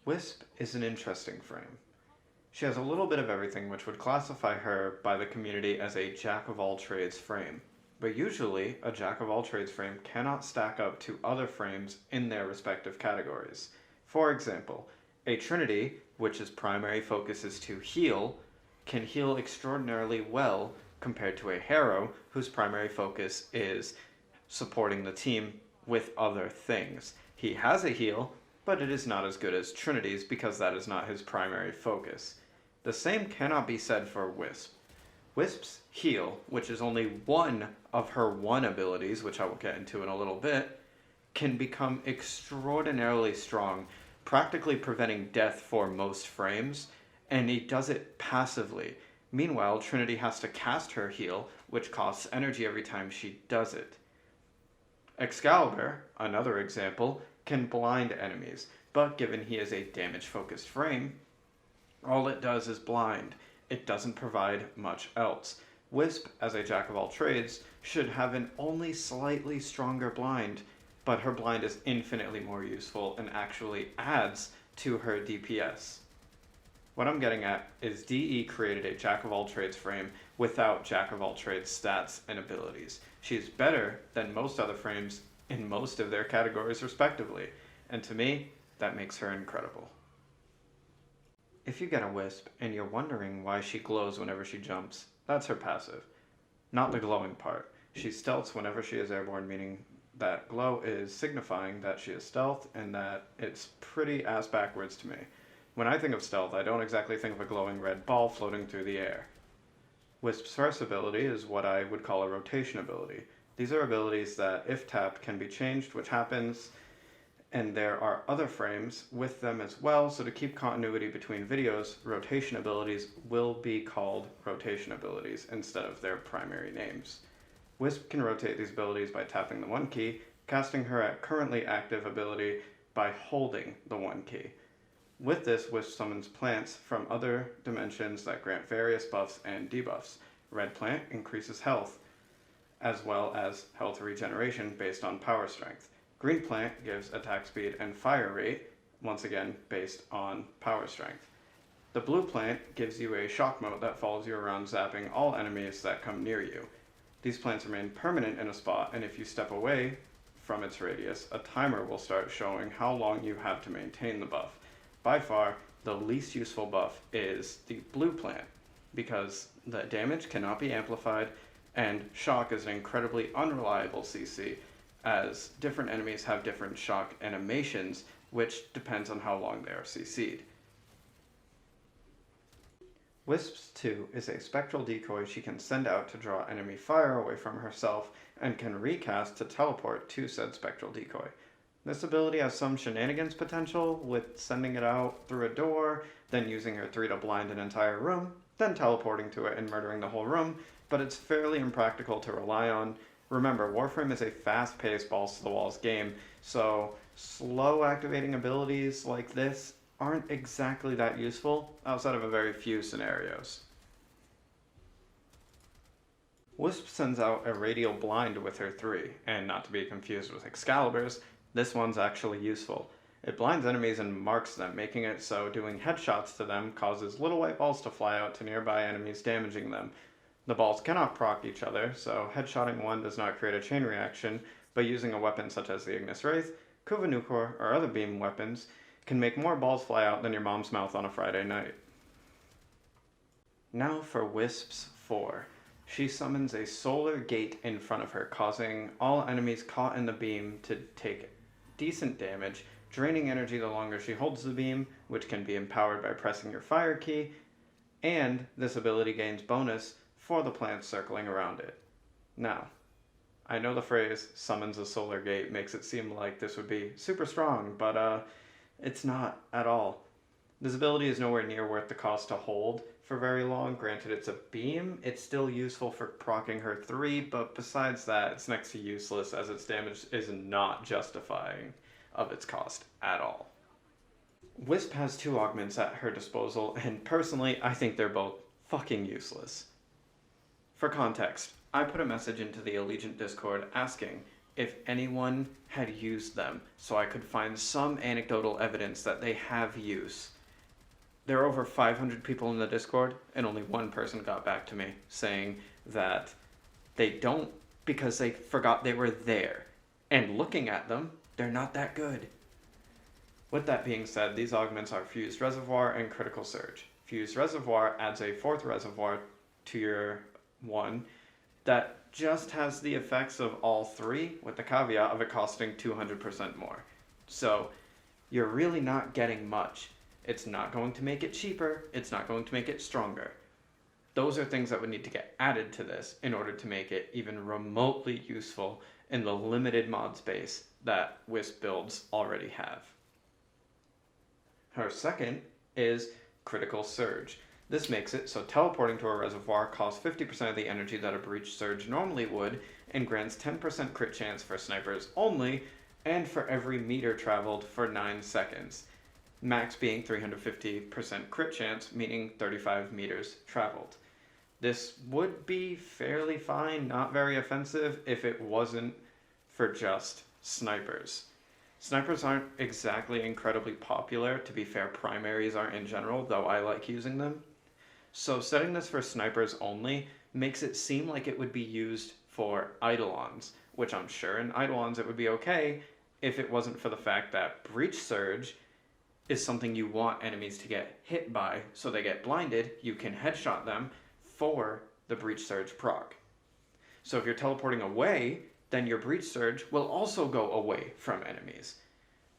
Wisp is an interesting frame. She has a little bit of everything, which would classify her by the community as a jack-of-all-trades frame. But usually, a jack-of-all-trades frame cannot stack up to other frames in their respective categories. For example, a Trinity, which its primary focus is to heal, can heal extraordinarily well compared to a Harrow, whose primary focus is supporting the team with other things. He has a heal, but it is not as good as Trinity's because that is not his primary focus. The same cannot be said for Wisp. Wisp's heal, which is only one of her one abilities, which I will get into in a little bit, can become extraordinarily strong, practically preventing death for most frames, and he does it passively. Meanwhile, Trinity has to cast her heal, which costs energy every time she does it. Excalibur, another example, can blind enemies, but given he is a damage-focused frame, all it does is blind. It doesn't provide much else. Wisp, as a jack-of-all-trades, should have an only slightly stronger blind, but her blind is infinitely more useful and actually adds to her DPS. What I'm getting at is DE created a jack-of-all-trades frame without jack-of-all-trades stats and abilities. She's better than most other frames in most of their categories respectively, and to me, that makes her incredible. If you get a Wisp and you're wondering why she glows whenever she jumps, that's her passive. Not the glowing part. She stealths whenever she is airborne, meaning that glow is signifying that she is stealth and that it's pretty ass backwards to me. When I think of stealth, I don't exactly think of a glowing red ball floating through the air. Wisp's first ability is what I would call a rotation ability. These are abilities that, if tapped, can be changed, which happens, and there are other frames with them as well, so to keep continuity between videos, rotation abilities will be called rotation abilities instead of their primary names. Wisp can rotate these abilities by tapping the 1 key, casting her currently active ability by holding the 1 key. With this, Wisp summons plants from other dimensions that grant various buffs and debuffs. Red plant increases health, as well as health regeneration based on power strength. Green plant gives attack speed and fire rate, once again based on power strength. The blue plant gives you a shock mode that follows you around, zapping all enemies that come near you. These plants remain permanent in a spot, and if you step away from its radius, a timer will start showing how long you have to maintain the buff. By far, the least useful buff is the blue plant, because the damage cannot be amplified, and shock is an incredibly unreliable CC, as different enemies have different shock animations, which depends on how long they are CC'd. Wisp's 2 is a spectral decoy she can send out to draw enemy fire away from herself, and can recast to teleport to said spectral decoy. This ability has some shenanigans potential, with sending it out through a door, then using her 3 to blind an entire room, then teleporting to it and murdering the whole room, but it's fairly impractical to rely on. Remember, Warframe is a fast-paced balls-to-the-walls game, so slow activating abilities like this aren't exactly that useful, outside of a very few scenarios. Wisp sends out a radial blind with her 3, and not to be confused with Excalibur's, this one's actually useful. It blinds enemies and marks them, making it so doing headshots to them causes little white balls to fly out to nearby enemies, damaging them. The balls cannot proc each other, so headshotting one does not create a chain reaction, but using a weapon such as the Ignis Wraith, Kuvanukor, or other beam weapons can make more balls fly out than your mom's mouth on a Friday night. Now for Wisp's 4. She summons a solar gate in front of her, causing all enemies caught in the beam to take decent damage, draining energy the longer she holds the beam, which can be empowered by pressing your fire key, and this ability gains bonus for the plants circling around it. Now, I know the phrase summons a solar gate makes it seem like this would be super strong, but it's not at all. This ability is nowhere near worth the cost to hold for very long. Granted, it's a beam, it's still useful for proccing her 3, but besides that, it's next to useless as its damage is not justifying of its cost at all. Wisp has 2 augments at her disposal, and personally, I think they're both fucking useless. For context, I put a message into the Allegiant Discord asking if anyone had used them, so I could find some anecdotal evidence that they have use. There are over 500 people in the Discord, and only one person got back to me saying that they don't because they forgot they were there. And looking at them, they're not that good. With that being said, these augments are Fused Reservoir and Critical Surge. Fused Reservoir adds a 4th reservoir to your one that just has the effects of all 3, with the caveat of it costing 200% more. So you're really not getting much. It's not going to make it cheaper, it's not going to make it stronger. Those are things that would need to get added to this in order to make it even remotely useful in the limited mod space that Wisp builds already have. Her second is Critical Surge. This makes it so teleporting to a reservoir costs 50% of the energy that a Breach Surge normally would, and grants 10% crit chance for snipers only, and for every meter traveled for 9 seconds. Max being 350% crit chance, meaning 35 meters traveled. This would be fairly fine, not very offensive, if it wasn't for just snipers. Snipers aren't exactly incredibly popular. To be fair, primaries aren't in general, though I like using them. So setting this for snipers only makes it seem like it would be used for Eidolons, which I'm sure in Eidolons it would be okay if it wasn't for the fact that Breach Surge is something you want enemies to get hit by, so they get blinded, you can headshot them for the Breach Surge proc. So if you're teleporting away, then your Breach Surge will also go away from enemies.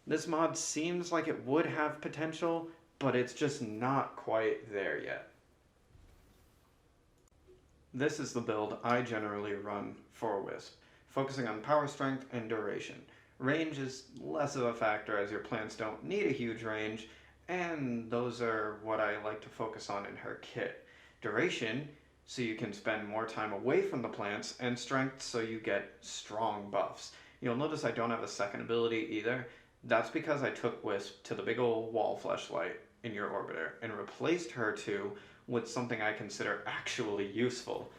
This mod seems like it would have potential, but it's just not quite there yet. This is the build I generally run for Wisp, focusing on power strength and duration. Range is less of a factor as your plants don't need a huge range, and those are what I like to focus on in her kit. Duration, so you can spend more time away from the plants, and strength so you get strong buffs. You'll notice I don't have a second ability either. That's because I took Wisp to the big ol' wall fleshlight in your orbiter and replaced her 2 with something I consider actually useful.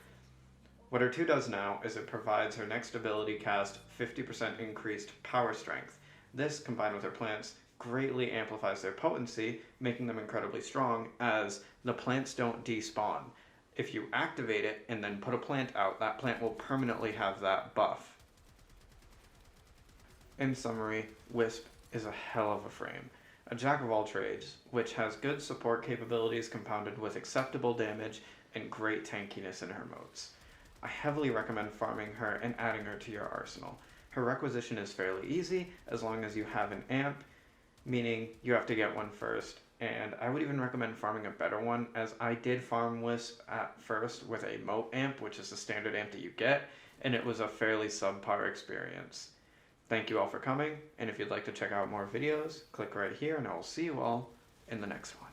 What her 2 does now is it provides her next ability cast 50% increased power strength. This, combined with her plants, greatly amplifies their potency, making them incredibly strong, as the plants don't despawn. If you activate it and then put a plant out, that plant will permanently have that buff. In summary, Wisp is a hell of a frame. A jack of all trades, which has good support capabilities compounded with acceptable damage and great tankiness in her motes. I heavily recommend farming her and adding her to your arsenal. Her requisition is fairly easy as long as you have an amp, meaning you have to get one first, and I would even recommend farming a better one, as I did farm Wisp at first with a mote amp, which is the standard amp that you get, and it was a fairly subpar experience. Thank you all for coming, and if you'd like to check out more videos, click right here, and I will see you all in the next one.